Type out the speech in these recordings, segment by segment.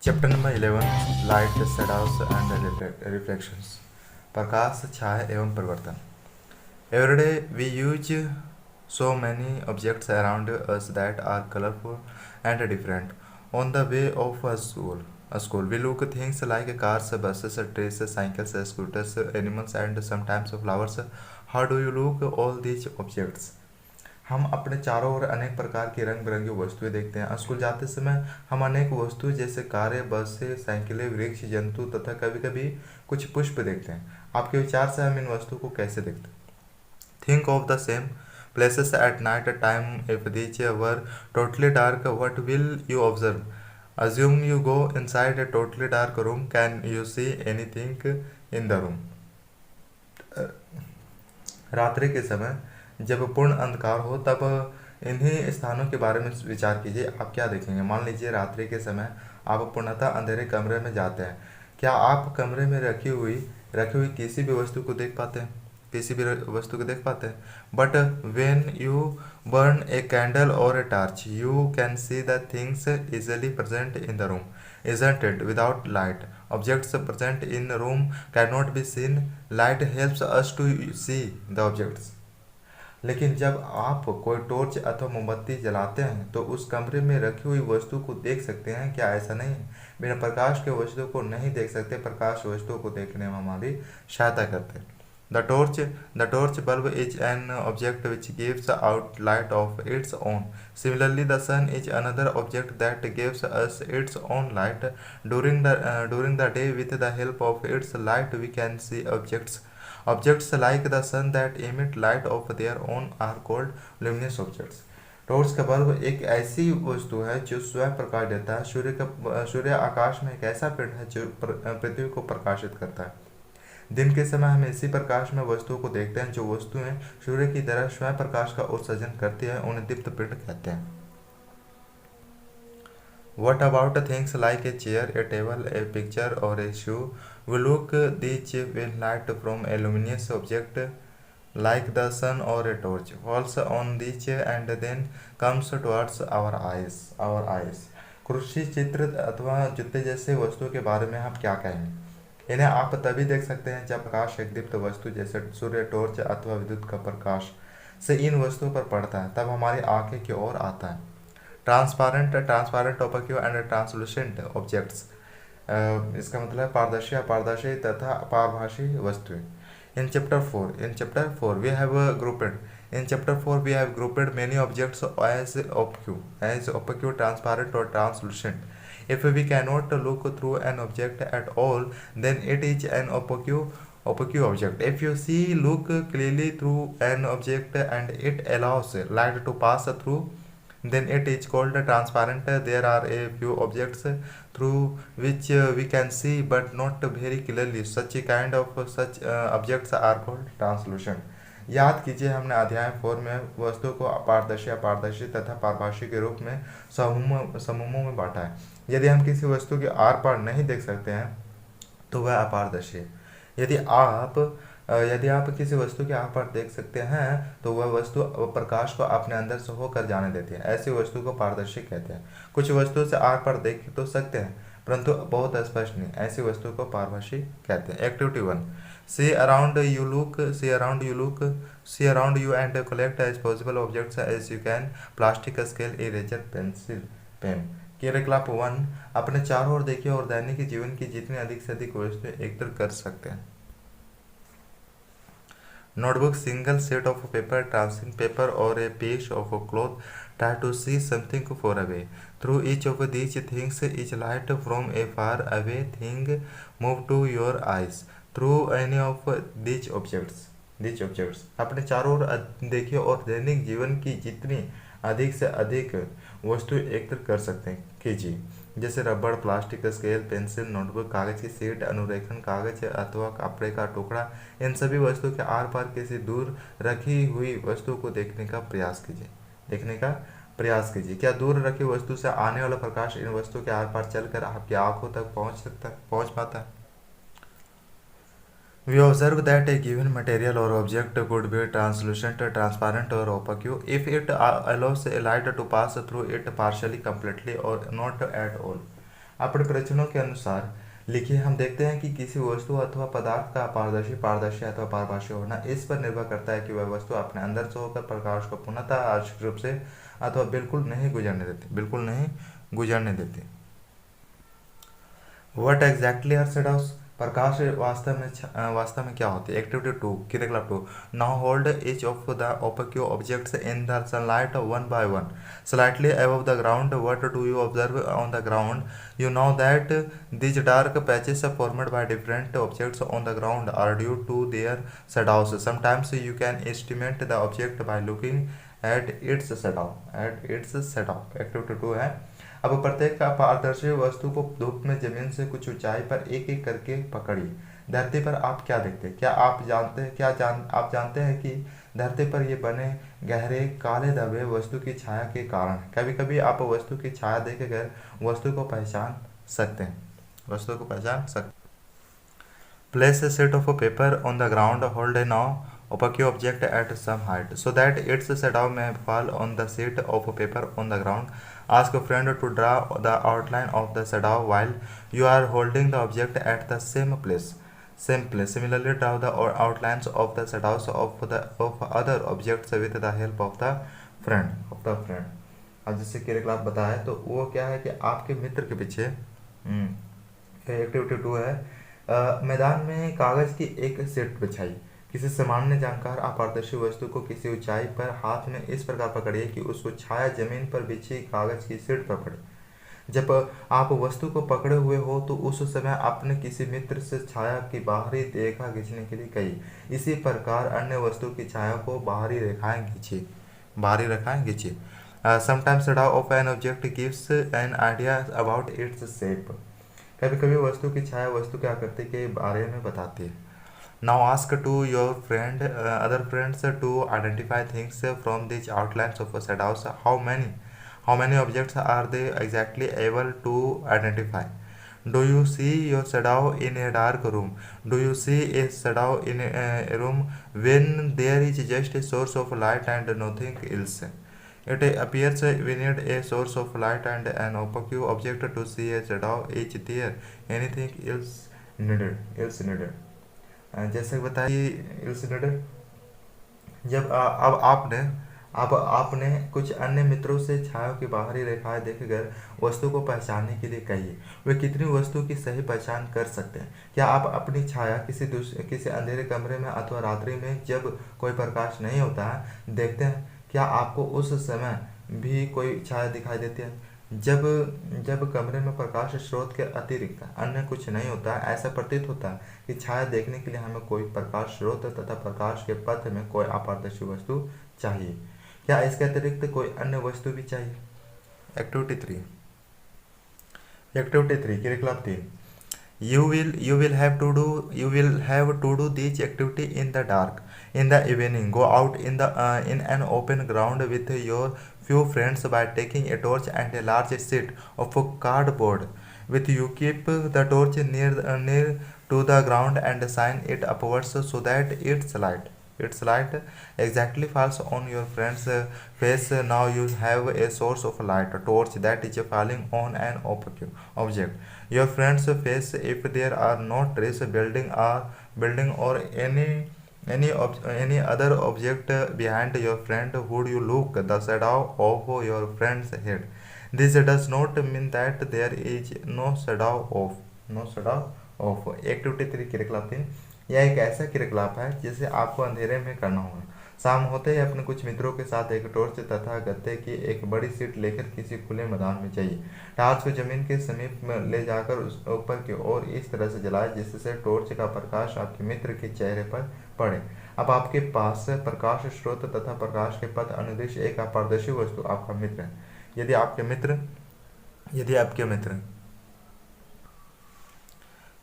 Chapter number 11 light shadows and reflections. प्रकाश, छाया एवं परिवर्तन। Every day we use so many objects around us that are colorful and different. On the way of a school, we look at things like cars, buses, trees, cycles, scooters, animals, and sometimes flowers. How do you look at all these objects? हम अपने चारों ओर अनेक प्रकार की रंग बिरंगी वस्तुएं देखते हैं। स्कूल जाते समय हम अनेक वस्तुएं जैसे कारें, बसें, साइकिलें, वृक्ष, जंतु तथा कभी कभी कुछ पुष्प देखते हैं। आपके विचार से हम इन वस्तुओं को कैसे देखते हैं? Think of the same places at night time. If these were totally dark, what will you observe? Assume you go inside a totally dark room. Can you see anything in the room? रात्रि के समय जब पूर्ण अंधकार हो तब इन्हीं स्थानों के बारे में विचार कीजिए। आप क्या देखेंगे? मान लीजिए रात्रि के समय आप पूर्णतः अंधेरे कमरे में जाते हैं। क्या आप कमरे में रखी हुई किसी भी वस्तु को देख पाते हैं? But when you burn a candle और a torch you can see the things easily present in the room, isn't it? Without light, objects present in the room cannot be seen. Light helps us to see the objects. लेकिन जब आप कोई torch अथवा मोमबत्ती जलाते हैं तो उस कमरे में रखी हुई वस्तु को देख सकते हैं, क्या ऐसा नहीं है? बिना प्रकाश के वस्तु को नहीं देख सकते। प्रकाश वस्तुओं को देखने में हमारी सहायता करते हैं। The torch bulb is an object which gives out light of its own. Similarly, the sun is another object that gives us its own light. During the day, with the help of its light, we can see objects. Objects like the sun that emit light of their own are called luminous objects. Torch का bulb एक ऐसी वस्तु है जो स्वयं प्रकाश देता है। सूर्य आकाश में एक ऐसा पिंड है जो पृथ्वी को प्रकाशित करता है। दिन के समय हम इसी प्रकाश में वस्तुओं को देखते हैं। जो वस्तुएं सूर्य की तरह स्वयं प्रकाश का उत्सर्जन करती है उन्हें दीप्त पिंड कहते हैं। What about things like a chair, a table, a picture, or a shoe? We look these with light from a luminous object like the sun or a torch falls on these and then comes towards our eyes. कुर्सी, चित्र अथवा जूते जैसे वस्तुओं के बारे में हम क्या कहेंगे? इन्हें आप तभी देख सकते हैं जब प्रकाश एक दीप्त वस्तु जैसे सूर्य, टॉर्च अथवा विद्युत का प्रकाश से इन वस्तुओं पर पड़ता है, तब हमारी आंखें की ओर आता है। Transparent, opaque and translucent objects, इसका मतलब पारदर्शी, अपारदर्शी तथा पारभासी वस्तुएं। In chapter 4 we have grouped many objects as opaque, transparent or translucent. If we cannot look through an object at all, then it is an opaque object. If you look clearly through an object and it allows light to pass through, then it is called transparent. There are a few objects through which we can see but not very clearly. Such objects are called translucent. याद कीजिए, हमने अध्याय 4 में वस्तुओं को अपारदर्शी, अपारदर्शी तथा पारभासी के रूप में समूहों में बांटा है। यदि हम किसी वस्तु के आर पार नहीं देख सकते हैं तो वह अपारदर्शी है। यदि आप किसी वस्तु के आर पार देख सकते हैं तो वह वस्तु प्रकाश को अपने अंदर से होकर जाने देती है। ऐसी वस्तु को पारदर्शी कहते हैं। कुछ वस्तुओं से आर पार देख तो सकते हैं परंतु बहुत स्पष्ट नहीं, ऐसी वस्तु को पारभासी कहते हैं। Activity 1, see around you and collect as possible objects as you can. Plastic, scale, eraser, pencil, pen. क्रियाकलाप 1, अपने चारों ओर देखिए और दैनिक जीवन की जितनी अधिक से अधिक वस्तुएं एकत्र कर सकते हैं। Notebook, single sheet of paper, tracing paper or a piece of cloth. Try to see something far away. Through each of these things is light from a far away thing move to your eyes. Through any of these objects. अपने चारों ओर देखिए और दैनिक जीवन की जितनी अधिक से अधिक वस्तु एकत्र कर सकते हैं कीजिए, जैसे रबड़, प्लास्टिक, स्केल, पेंसिल, नोटबुक, कागज की शीट, अनुरेखन कागज अथवा कपड़े का टुकड़ा। इन सभी वस्तुओं के आर पार किसी दूर रखी हुई वस्तु को देखने का प्रयास कीजिए। क्या दूर रखी वस्तु से आने वाला प्रकाश इन वस्तुओं के आर पार चलकर आपकी आंखों तक पहुंच पाता है? We observe that a given material or object could be translucent, transparent, or opaque if it allows a light to pass through it partially, completely, or not at all. अपने परीक्षणों के अनुसार लिखिए। हम देखते हैं कि किसी वस्तु अथवा पदार्थ का पारदर्शी पारदर्शी अथवा पारभाषी होना इस पर निर्भर करता है कि वह वस्तु अपने अंदर से होकर प्रकाश को पूर्णतः आंशिक रूप से अथवा बिल्कुल नहीं गुजरने देती। What exactly are shadows? प्रकाश वास्तव में क्या होती है? एक्टिविटी 2 क्रियाकलाप 2। Now hold each of the opaque objects in the sunlight one by one, slightly above the ground. What do you observe on the ground? You know that these dark patches formed by different objects on the ground are due to their shadows. Sometimes you can estimate the object by looking at its shadow. Activity 2 है। अब प्रत्येक का पारदर्शी वस्तु को धूप में जमीन से कुछ ऊंचाई पर एक एक करके पकड़िए। धरती पर आप क्या देखते हैं? आप जानते हैं कि धरती पर ये बने गहरे काले धब्बे वस्तु की छाया के कारण। कभी कभी आप वस्तु की छाया देखकर वस्तु को पहचान सकते हैं। Place a sheet of paper on the ground. Hold a now opaque object at some height so that its shadow may fall on the sheet of paper on the ground. Ask a friend to draw the outline of the shadow while you are holding the object at the same place. Similarly, draw the outlines of the shadows of other objects with the help of the friend. अब जैसे क्रियाकलाप बताया तो वो क्या है कि आपके मित्र के पीछे एक्टिविटी 2 है। मैदान में कागज की एक शीट बिछाई। किसी सामान्य जानकार अपारदर्शी वस्तु को किसी ऊंचाई पर हाथ में इस प्रकार पकड़िए कि उसको छाया जमीन पर बिछी कागज की शीट पर पड़े। जब आप वस्तु को पकड़े हुए हो तो उस समय अपने किसी मित्र से छाया की बाहरी रेखा खींचने के लिए कहिए। इसी प्रकार अन्य वस्तु की छाया को बाहरी रेखाएं खींचिए। Sometimes shadow of an object gives an idea about its shape. कभी कभी वस्तु की छाया वस्तु के आकृति के बारे में बताती है। Now ask to your other friends to identify things from these outlines of shadows. How many objects are they exactly able to identify? Do you see your shadow in a dark room? Do you see a shadow in a room when there is just a source of light and nothing else? It appears we need a source of light and an opaque object to see a shadow. Is there anything else needed? जैसे बताइए else needed। जब अब आपने कुछ अन्य मित्रों से छाया की बाहरी रेखाएं देखकर वस्तु को पहचानने के लिए कहिए। वे कितनी वस्तु की सही पहचान कर सकते हैं? क्या आप अपनी छाया किसी अंधेरे कमरे में अथवा रात्रि में जब कोई प्रकाश नहीं होता है देखते हैं? क्या आपको उस समय भी कोई छाया दिखाई देती है? जब कमरे में प्रकाश स्रोत के अतिरिक्त अन्य कुछ नहीं होता, ऐसा प्रतीत होता है कि छाया देखने के लिए हमें कोई प्रकाश स्रोत तथा प्रकाश के पथ में कोई अपारदर्शी वस्तु चाहिए। क्या इसके अतिरिक्त कोई अन्य वस्तु भी चाहिए? एक्टिविटी 3 क्रियाकलाप 3। You will have to do this activity in the dark in the evening. Go out in an open ground with your few friends by taking a torch and a large sheet of cardboard with you. Keep the torch near to the ground and shine it upwards so that its light exactly falls on your friend's face. Now you have a source of light, a torch that is falling on an opaque object. Your friend's face, if there are no trees, building or any other object behind your friend, would you look the shadow of your friend's head? This does not mean that there is no shadow of. Activity 3 क्रियाकलाप 3। यह एक ऐसा क्रियाकलाप है जिसे आपको अंधेरे में करना होगा। शाम होते ही अपने कुछ मित्रों के साथ एक टॉर्च तथा गत्ते की एक बड़ी शीट लेकर किसी खुले मैदान में जाइए। टॉर्च को जमीन के समीप में ले जाकर उस ऊपर की ओर इस तरह से जलाएं जिससे टॉर्च का प्रकाश आपके मित्र के चेहरे पर पड़े। अब आपके पास प्रकाश स्रोत तथा प्रकाश के पथ अनुदिश एक अपारदर्शी वस्तु आपका मित्र है। यदि आपके मित्र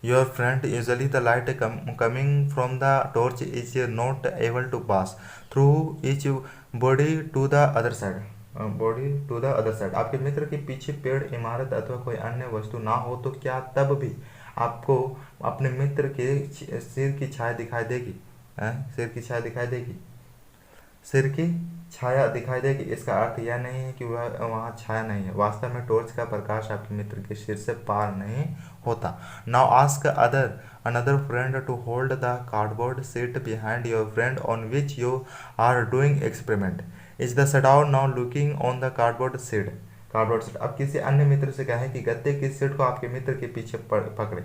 Your friend, usually the light coming from the torch is not able to pass through each body to the other side. आपके मित्र के पीछे पेड़, इमारत अथवा कोई अन्य वस्तु ना हो तो क्या तब भी आपको अपने मित्र के सिर की छाया दिखाई देगी? छाया दिखाई देगी, इसका अर्थ यह नहीं है कि वह वहाँ छाया नहीं है। वास्तव में टॉर्च का प्रकाश आपके मित्र के सिर से पार नहीं होता। Now ask another friend to hold the cardboard sheet behind your friend on which you are doing experiment. Is the shadow now looking on the cardboard sheet. अब किसी अन्य मित्र से कहें कि गत्ते की सीट को आपके मित्र के पीछे पकड़े।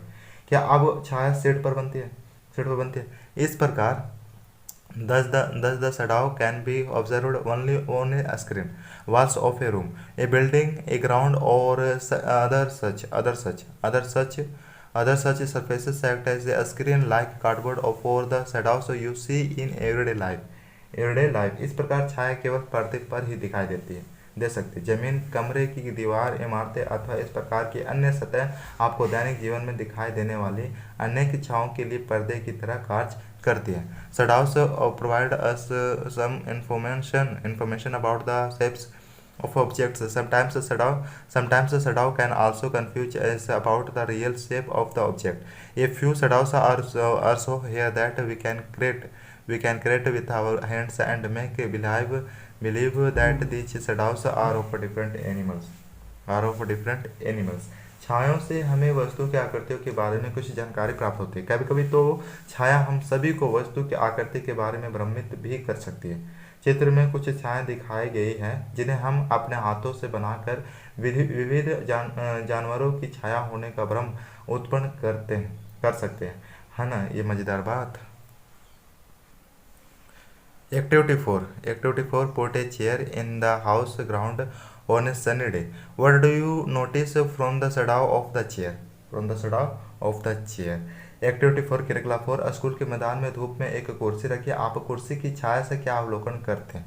क्या अब छाया सीट पर बनती है? इस प्रकार thus the shadow can be observed only on a screen, walls of a room, a building, a ground, or other such surfaces act as a screen like cardboard for the shadows you see in everyday life. इस प्रकार छाया केवल पर्दे पर ही दिखाई दे सकती है। जमीन, कमरे की दीवार, इमारतें अथवा इस प्रकार की अन्य सतह आपको दैनिक जीवन में दिखाई देने वाली अनेक छाओं के लिए पर्दे की तरह कार्य करती है। Shadows provide us some information about the shapes of objects. Sometimes a shadow can also confuse us about the real shape of the object. A few shadows are so here that we can create with our hands and make believe that these shadows are of different animals. छायाओं से हमें वस्तु की आकृतियों के बारे में कुछ जानकारी प्राप्त होती है। कभी कभी तो छाया हम सभी को वस्तु की आकृति के बारे में भ्रमित भी कर सकती है। चित्र में कुछ छायाएं दिखाई गई हैं जिन्हें हम अपने हाथों से बनाकर विविध जानवरों की छाया होने का भ्रम उत्पन्न कर सकते हैं, है ना। ये मजेदार बात। Activity 4 Put a chair in the house ground on a sunny day. What do you notice from the shadow of the chair? Activity 4 क्रिया 4 स्कूल के मैदान में धूप में एक कुर्सी रखिए। आप कुर्सी की छाया से क्या अवलोकन करते हैं?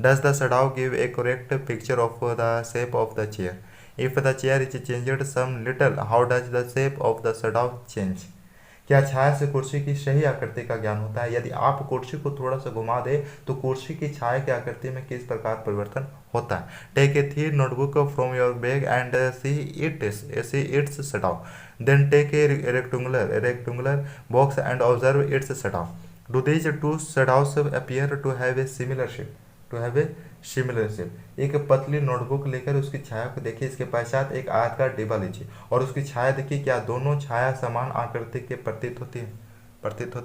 Does the shadow give a correct picture of the shape of the chair? If the chair is changed some little, how does the shape of the shadow change? क्या छाया से कुर्सी की सही आकृति का ज्ञान होता है? यदि आप कुर्सी को थोड़ा सा घुमा दे तो कुर्सी की छाया की आकृति में किस प्रकार परिवर्तन होता है? Take a thin notebook from your bag and see its shadow. Then take a rectangular box and observe its shadow. Do these two shadows appear to have a similar shape? एक पतली नोटबुक लेकर उसकी छाया को देखिए। इसके पश्चात एक आयताकार डिब्बा लीजिए और उसकी छाया देखिए। क्या दोनों छाया समान आकृति के प्रतीत होती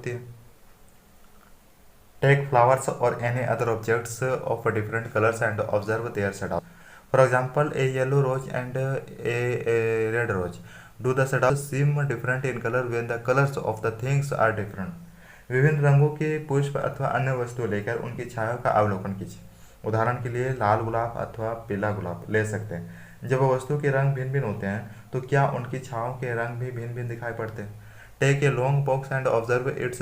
है? Take flowers or any other objects of different colors and observe their shadow. For example, a yellow rose and a red rose. Do the shadows seem different in color when the colors of the things are different? विभिन्न रंगों के पुष्प अथवा अन्य वस्तु लेकर उनकी छाया का अवलोकन कीजिए। उदाहरण के लिए लाल गुलाब अथवा पीला गुलाब ले सकते हैं। जब वस्तु के रंग भिन्न भिन्न होते हैं तो क्या उनकी छायाओं के रंग भी भिन्न भिन्न दिखाई पड़ते हैं? Take a long box and observe its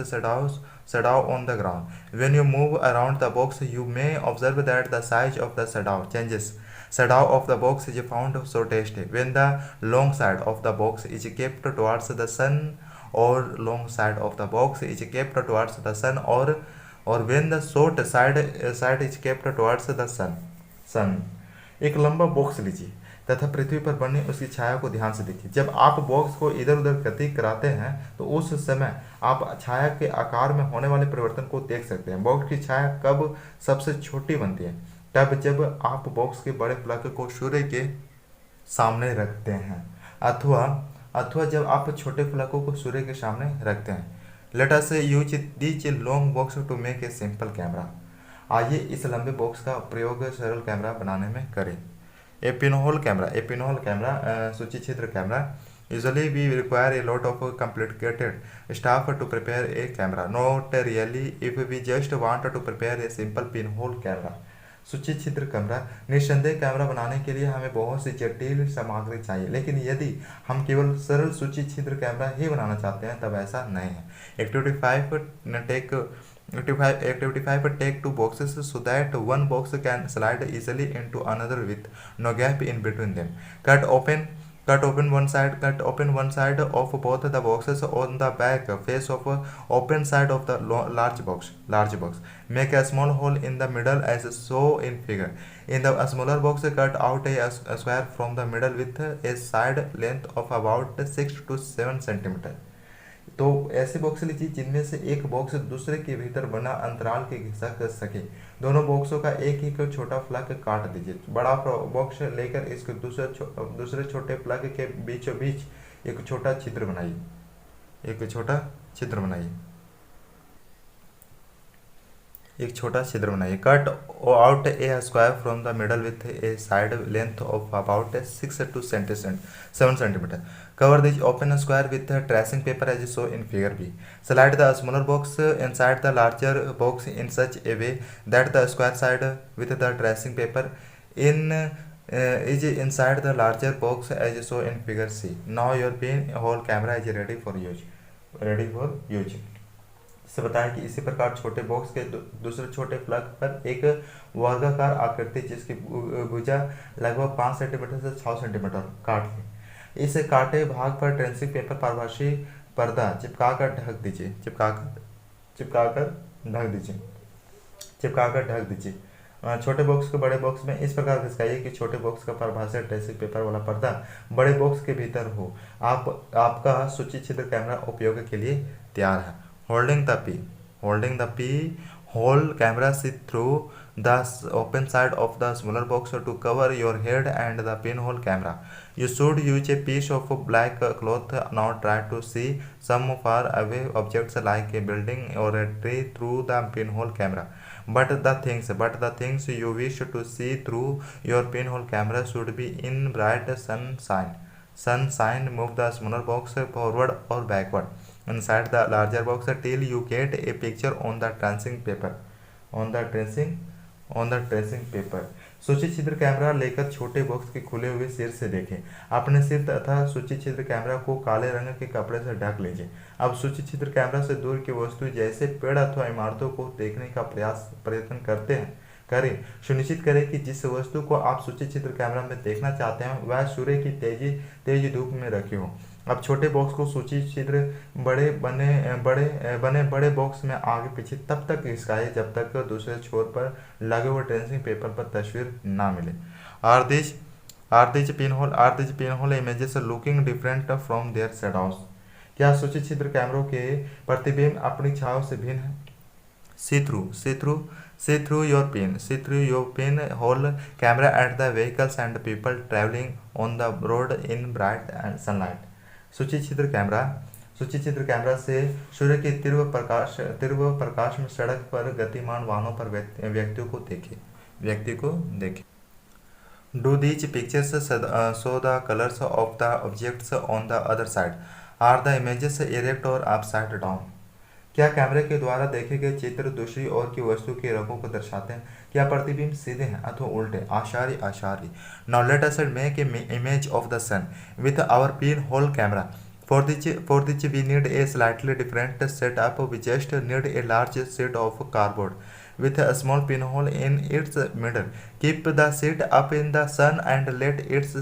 shadow on the ground. When you move around the box, you may observe that the size of the shadow changes. Shadow of the box is found so tasty when the long side of the box is kept towards the sun, or long side of the box is kept towards the sun, or when the short side is kept towards the sun. एक लंबा box लीजिए तथा पृथ्वी पर बनी उसकी छाया को ध्यान से देखिए। जब आप बॉक्स को इधर उधर गति कराते हैं तो उस समय आप छाया के आकार में होने वाले परिवर्तन को देख सकते हैं। बॉक्स की छाया कब सबसे छोटी बनती है? तब जब आप बॉक्स के बड़े प्लग को सूर्य के सामने रखते हैं अथवा जब आप छोटे प्लगों को सूर्य के सामने रखते हैं। Let us use this long box to make a simple camera. आइए इस लंबे बॉक्स का प्रयोग सरल कैमरा बनाने में करें। A pinhole camera, सूची छिद्र camera. Usually we require a lot of complicated stuff to prepare a camera. Not really if we just want to prepare a simple pinhole camera. सूची छिद्र कैमरा। निस्संदेह कैमरा बनाने के लिए हमें बहुत सी जटिल सामग्री चाहिए, लेकिन यदि हम केवल सरल सूची छिद्र कैमरा ही बनाना चाहते हैं तब ऐसा नहीं है। Activity 5 take two boxes so that one box can slide easily into another with no gap in between them. Cut open one side of both the boxes on the back face of open side of the large box. Make a small hole in the middle as shown in figure. In the smaller box, cut out a square from the middle with a side length of about 6 to 7 centimeter. तो ऐसे box लीजिए जिनमें से एक box दूसरे के भीतर बना अंतराल के घिसा कर सके। दोनों बॉक्सों का एक एक छोटा प्लग काट दीजिए। बड़ा बॉक्स लेकर इसके दूसरे छोटे प्लग के बीचों बीच एक छोटा छिद्र बनाइए। एक छोटा छिद्र बनाइए। एक छोटा छिद्र बनाइए। Cut out A square from the middle with A side length of about 6 to 7 centimeter. Cover the open square with tracing paper as shown in figure B. Slide the smaller box inside the larger box in such a way that the square side with the tracing paper is inside the larger box as shown in figure C. Now your pinhole camera is ready for use. Ready for use. से बताएं कि इसी प्रकार छोटे box के दूसरे छोटे plug पर एक वर्गाकार आकृति जिसकी भुजा लगभग 5 सेंटीमीटर से 6 सेंटीमीटर काट लें। इस काटे भाग पर ट्रेसिंग पेपर पारभासी पर्दा चिपकाकर ढक दीजिए। चिपकाकर ढक दीजिए। छोटे बॉक्स को बड़े बॉक्स में इस प्रकार घिसकाइए कि छोटे बॉक्स का पारभासी ट्रेसिंग पेपर वाला पर्दा बड़े बॉक्स के भीतर हो। आपका सूची छिद्र कैमरा उपयोग के लिए तैयार है। Holding the pinhole camera see through the open side of the smaller box to cover your head and the pinhole camera. You should use a piece of black cloth. Now try to see some far away objects like a building or a tree through the pinhole camera. But the things you wish to see through your pinhole camera should be in bright sunshine. Move the smaller box forward or backward inside the larger box till you get a picture on the tracing paper. सूची छिद्र camera लेकर छोटे box के खुले हुए सिर से देखें। अपने सिर तथा सूची छिद्र कैमरा को काले रंग के कपड़े से ढक लीजिए। अब सूची छिद्र कैमरा से दूर की वस्तु जैसे पेड़ अथवा इमारतों को देखने का प्रयत्न करें। सुनिश्चित करें कि जिस वस्तु को आप सूची छिद्र कैमरा में देखना चाहते हैं वह सूर्य की तेज धूप में रखी हो। अब छोटे बॉक्स को सूची छिद्र बड़े बॉक्स में आगे पीछे तब तक घिसकाए जब तक दूसरे छोर पर लगे हुए ट्रेसिंग पेपर पर तस्वीर ना मिले। Are these pinhole images looking different from their shadows? क्या सूची छिद्र कैमरों के प्रतिबिंब अपनी छायाओं से भिन्न है? See through your pinhole camera at the vehicles and people traveling on the road in bright sunlight. सूची छिद्र कैमरा से सूर्य के तीव्र प्रकाश में सड़क पर गतिमान वाहनों पर व्यक्ति को देखें। Do these pictures show the colors of the objects on the other side? Are the images erect or upside down? क्या कैमरे के द्वारा देखे गए चित्र दूसरी ओर की वस्तु के रंगों को दर्शाते हैं? क्या प्रतिबिंब सीधे हैं अथवा उल्टे? आशारी। Now let us make an image of the sun with our pinhole camera. For this we need a slightly different setup. We just need a large sheet of cardboard with a small pinhole in its middle. Keep the sheet up in the sun and let its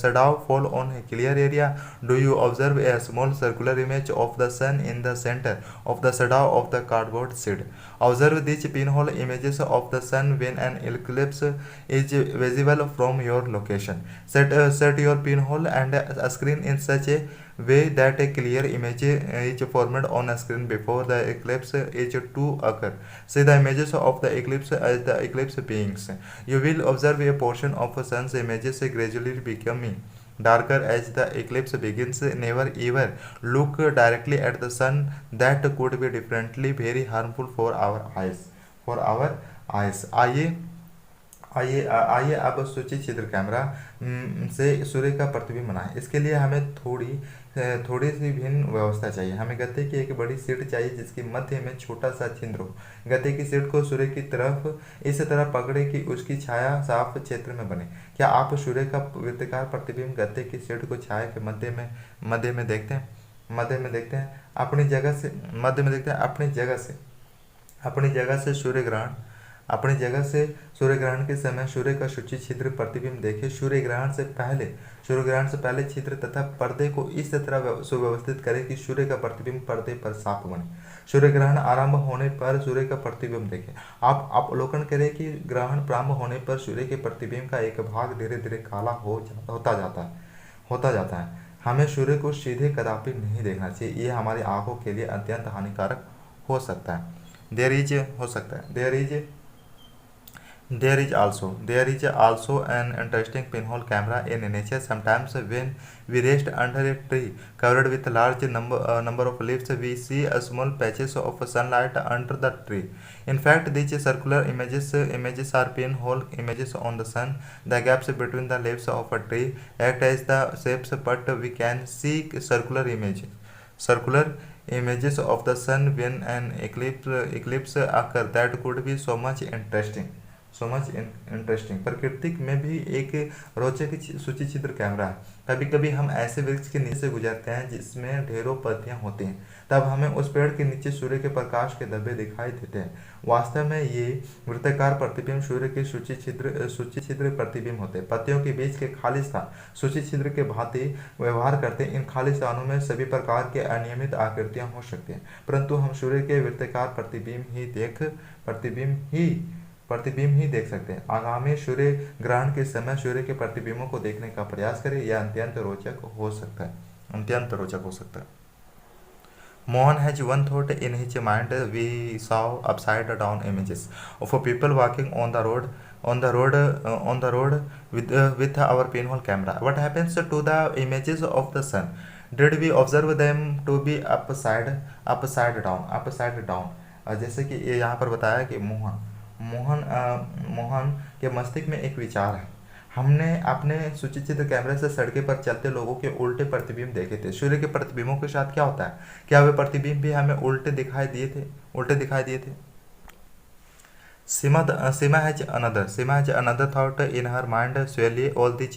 shadow fall on a clear area. Do you observe a small circular image of the sun in the center of the shadow of the cardboard sheet? Observe these pinhole images of the sun when an eclipse is visible from your location. Set your pinhole and a screen in such a way that a clear image is formed on a screen before the eclipse is to occur. See the images of the eclipse as the eclipse beings. You will observe a portion of sun's images gradually becoming darker as the eclipse begins. Never ever look directly at the sun. That could be differently very harmful for our eyes. आइए अब सूची छिद्र camera से सूर्य का प्रतिबिंब बनाएं। इसके लिए हमें थोड़ी सी भिन्न व्यवस्था चाहिए। हमें गत्ते की एक बड़ी शीट चाहिए जिसके मध्य में छोटा सा छिद्र हो। गत्ते की शीट को सूर्य की तरफ इस तरह पकड़े कि उसकी छाया साफ क्षेत्र में बने। क्या आप सूर्य का वृत्ताकार प्रतिबिंब गत्ते की शीट को छाया के मध्य में देखते हैं? अपनी जगह से सूर्य ग्रहण के समय सूर्य का सूची छिद्र प्रतिबिंब देखें। सूर्य ग्रहण से पहले छिद्र तथा पर्दे को इस तरह सुव्यवस्थित करें कि सूर्य का प्रतिबिंब पर्दे पर साफ बने। सूर्य ग्रहण आरंभ होने पर सूर्य का प्रतिबिंब देखें। आप अवलोकन करें कि ग्रहण प्रारंभ होने पर सूर्य के प्रतिबिंब का एक भाग धीरे धीरे काला होता जाता है। हमें सूर्य को सीधे कदापि नहीं देखना चाहिए, ये हमारी आंखों के लिए अत्यंत हानिकारक हो सकता है। देयर इज हो सकता है there is also an interesting pinhole camera in nature. Sometimes when we rest under a tree covered with large number of leaves, we see a small patches of sunlight under the tree. In fact, these circular images are pinhole images on the sun. The gaps between the leaves of a tree act as the shapes, but we can see circular images of the sun when an eclipse occur. That could be so much interesting. प्रकृति में भी एक रोचक सूची चित्र camera है। कभी कभी हम ऐसे वृक्ष के नीचे से गुजरते हैं जिसमें ढेरों पत्तियां होती हैं, तब हमें उस पेड़ के नीचे सूर्य के प्रकाश के धब्बे दिखाई देते हैं। वास्तव में ये वृत्ताकार प्रतिबिंब सूर्य के सूची छिद्र प्रतिबिंब होते हैं। पत्तियों के बीच के खाली स्थान सूची छिद्र के भांति व्यवहार करते हैं। इन खाली स्थानों में सभी प्रकार के अनियमित आकृतियां हो सकती हैं, परंतु हम सूर्य के वृत्ताकार प्रतिबिंब ही देख सकते हैं। आगामी सूर्य ग्रहण के समय सूर्य के प्रतिबिंबों को देखने का प्रयास करें, यह अत्यंत रोचक हो सकता है। Mohan has one thought in his mind. We saw upside down images of people walking on the road with our pinhole camera. What happens to the images of the sun? Did we observe them to be upside down? जैसे कि ये यहाँ पर बताया कि मोहन के मस्तिष्क में एक विचार है। हमने अपने सूचीचित्र कैमरे से सड़कें पर चलते लोगों के उल्टे प्रतिबिंब देखे थे। सूर्य के प्रतिबिंबों के साथ क्या होता है? क्या वे प्रतिबिंब भी हमें उल्टे दिखाई दिए थे? Sima has another thought in her mind. Surely all these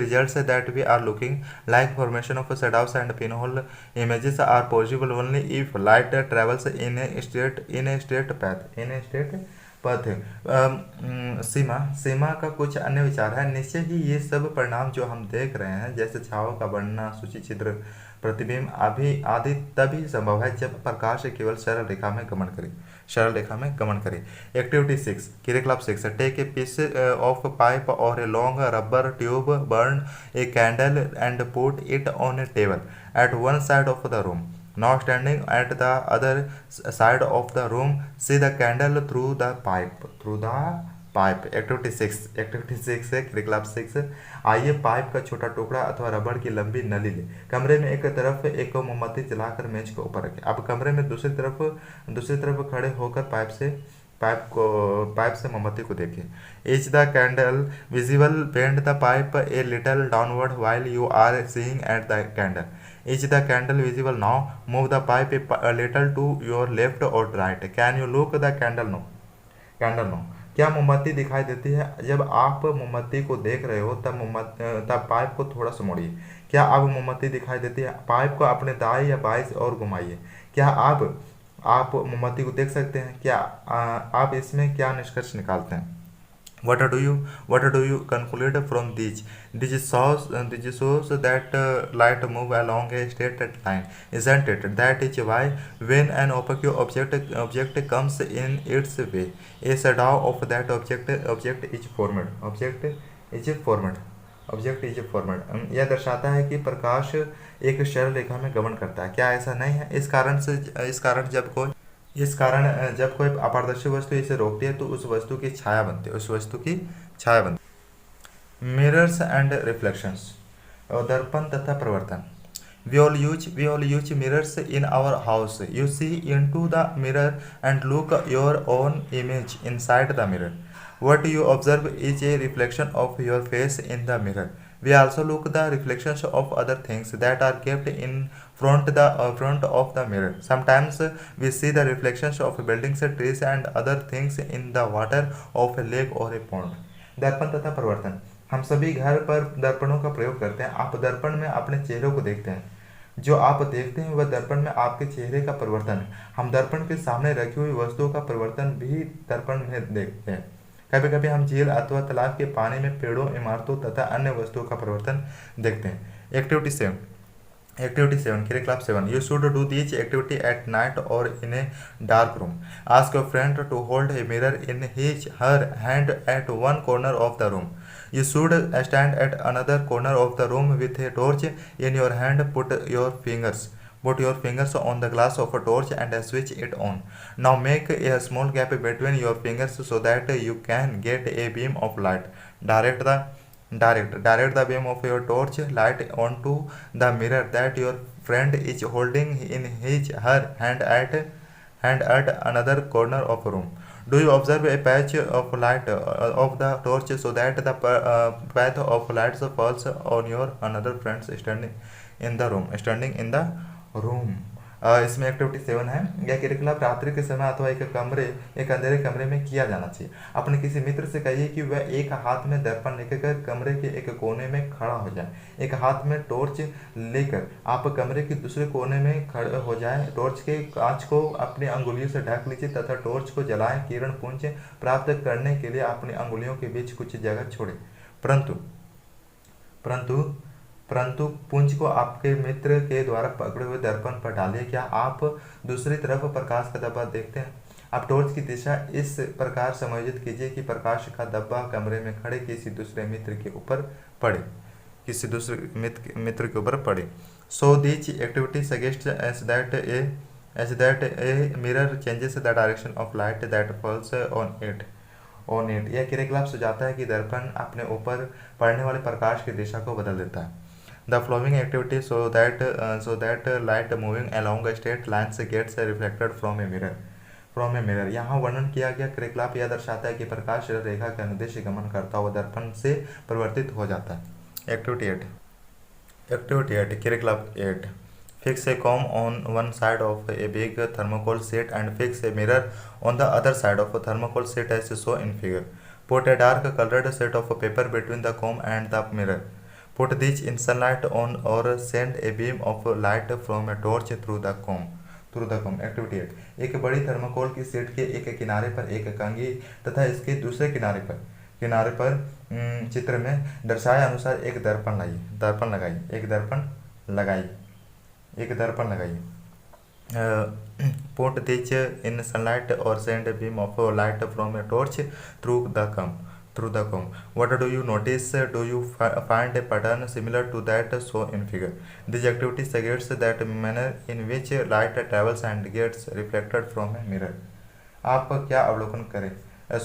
results that we are looking, like formation of shadows and pinhole images, are possible only if light travels in a straight path. सीमा का कुछ अन्य विचार है। निश्चय ही ये सब परिणाम जो हम देख रहे हैं, जैसे छावों का बढ़ना, सूची छिद्र, प्रतिबिंब आदि तभी संभव है जब प्रकाश केवल सरल रेखा में गमन करे। एक्टिविटी 6 क्रिया 6 take a piece of pipe और a long rubber tube, burn a candle and put it on a table at one side of the room. Now standing at the other side of the room, see the candle through the pipe. Activity 6 है क्रिया 6। आइए pipe का छोटा टुकड़ा अथवा रबड़ की लंबी नली ले। कमरे में एक तरफ एक मोमबत्ती जलाकर मेज के ऊपर रखें। अब कमरे में दूसरी तरफ खड़े होकर पाइप से मोमबत्ती को देखें। Is the candle visible? Bend the pipe a little downward while you are seeing at the candle. Is the candle visible now? Move the pipe a little to your left or right. Can you look the candle now? क्या मोमबत्ती दिखाई देती है? जब आप मोमबत्ती को देख रहे हो तब पाइप को थोड़ा सा मोड़िए। क्या अब मोमबत्ती दिखाई देती है? पाइप को अपने दाएं या बाएं ओर घुमाइए। क्या आप मोमबत्ती को देख सकते हैं? क्या आप इसमें क्या निष्कर्ष निकालते हैं? What do you conclude from these? This shows that light move along a straight line, isn't it? That is why when an opaque object comes in its way, a shadow of that object is formed. यह दर्शाता है कि प्रकाश एक सरल रेखा में गमन करता है। क्या ऐसा नहीं है? इस कारण जब कोई अपारदर्शी वस्तु इसे रोकती है तो उस वस्तु की छाया बनती है। मिरर्स एंड रिफ्लेक्शंस, दर्पण तथा प्रवर्तन। We all use mirrors in our house. You see into the mirror and look your own image inside the mirror. What you observe is a reflection of your face in the mirror. We also look the reflections of other things that are kept in front of the mirror. Sometimes we see the reflections of buildings, trees and other things in the water of a lake or a pond. दर्पण तथा प्रवर्तन। हम सभी घर पर दर्पणों का प्रयोग करते हैं। आप दर्पण में अपने चेहरे को देखते हैं। जो आप देखते हैं वह दर्पण में आपके चेहरे का परिवर्तन है। हम दर्पण के सामने रखी हुई वस्तुओं का परिवर्तन भी दर्पण में देखते हैं। कभी कभी हम झील अथवा तालाब के पानी में पेड़ों, इमारतों तथा अन्य वस्तुओं का परिवर्तन देखते हैं। एक्टिविटी 7 क्रिया 7 you should do this activity at night और in a dark room. Ask your friend to hold a mirror in his her hand at one corner of the room. You should stand at another corner of the room with a torch in your hand. Put your fingers on the glass of a torch and switch it on. Now make a small gap between your fingers so that you can get a beam of light. Direct the beam of your torch light onto the mirror that your friend is holding in her hand at another corner of room. Do you observe a patch of light of the torch so that the path of light falls on your another friends standing in the room? इसमें activity 7 है। यह क्रियाकलाप रात्रि के समय अथवा एक अंधेरे कमरे में किया जाना चाहिए। अपने किसी मित्र से कहिए कि वह एक हाथ में दर्पण लेकर कमरे के एक कोने में खड़ा हो जाए। एक हाथ में टॉर्च लेकर आप कमरे के दूसरे कोने में खड़े हो जाए। टॉर्च के कांच को अपनी अंगुलियों से ढक लीजिए तथा टॉर्च को जलाएं। किरण पुंज प्राप्त करने के लिए अपनी अंगुलियों के बीच कुछ जगह छोड़ें, परंतु पुंज को आपके मित्र के द्वारा पकड़े हुए दर्पण पर डालिए। क्या आप दूसरी तरफ प्रकाश का धब्बा देखते हैं? आप टॉर्च की दिशा इस प्रकार समायोजित कीजिए कि प्रकाश का धब्बा कमरे में खड़े किसी दूसरे मित्र के ऊपर पड़े। So this activity suggests that a mirror changes the direction of light that falls on it. यह क्रियाकलाप सुझाता है कि दर्पण अपने ऊपर पड़ने वाले प्रकाश की दिशा को बदल देता है। The following activity so that light moving along a straight lines gets reflected from a mirror। यहाँ वर्णन किया गया क्रियाकलाप यह दर्शाता है कि प्रकाश रेखा के अनुदिश गमन करता हुआ दर्पण से परिवर्तित हो जाता है। एक्टिविटी 8 क्रियाकलाप 8। Fix a comb on one side of a big thermocol sheet and fix a mirror on the other side of a thermocol sheet as shown in figure. Put a dark colored sheet of paper between the comb and the mirror. Put this in sunlight on or send a beam of light from a torch through the comb. Activity 8। एक बड़ी thermocol की sheet के एक किनारे पर एक कंघी तथा इसके दूसरे किनारे पर चित्र में दर्शाए अनुसार एक दर्पण लगाई। Put this in sunlight or send a beam of light from a torch through the comb. What do you notice? Do you find a pattern similar to that shown in figure? This activity suggests that manner in which light travels and gets reflected from a mirror. आप क्या अवलोकन करें?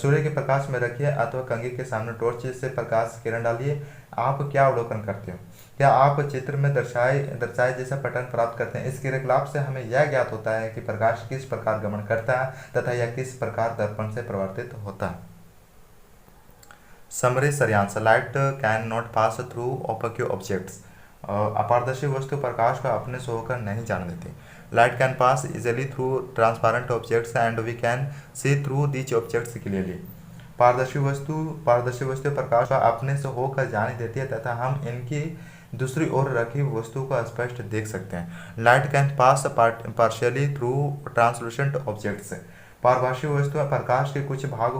सूर्य के प्रकाश में रखिए अथवा कंघी के सामने टॉर्च से प्रकाश किरण डालिए। आप क्या अवलोकन करते हो? क्या आप चित्र में दर्शाए जैसा पैटर्न प्राप्त करते हैं? इस क्रियाकलाप से हमें यह ज्ञात होता है कि प्रकाश किस प्रकार गमन करता है तथा यह किस प्रकार दर्पण से परिवर्तित होता है। समरी सारांश। Light can not pass through opaque objects. अपारदर्शी वस्तु प्रकाश को अपने से होकर नहीं जाने देती। Light can pass easily through transparent objects and we can see through these objects clearly. पारदर्शी वस्तु प्रकाश को अपने से होकर जाने देती है तथा हम इनकी दूसरी ओर रखी वस्तु को स्पष्ट देख सकते हैं। Light can pass partially through translucent objects. पारभाषी वस्तु प्रकाश के कुछ भाग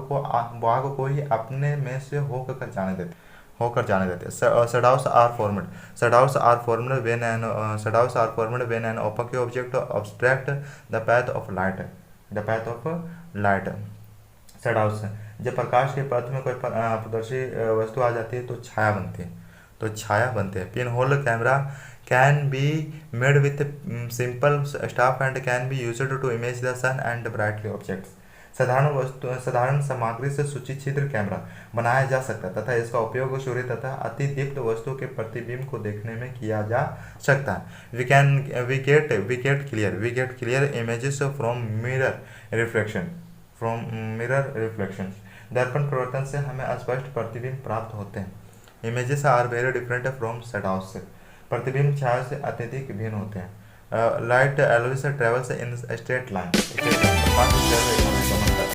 को ही अपने में से होकर जाने देते। Shadows are formed when an opaque object obstructs the path of light. Shadows जब प्रकाश के पथ में कोई पारदर्शी वस्तु आ जाती है तो छाया बनती है। Pinhole camera can be made with simple stuff and can be used to image the sun and brightly objects. साधारण सामग्री से सुचिछिद्र कैमरा बनाया जा सकता है तथा इसका उपयोग सूर्य तथा अति दीप्त वस्तु के प्रतिबिंब को देखने में किया जा सकता है। We get clear images from mirror reflections. दर्पण परिवर्तन से हमें स्पष्ट प्रतिबिंब प्राप्त होते हैं। Images are very different from shadows. प्रतिबिंब छाया से अत्यधिक भिन्न होते हैं। Light always travels in a straight line.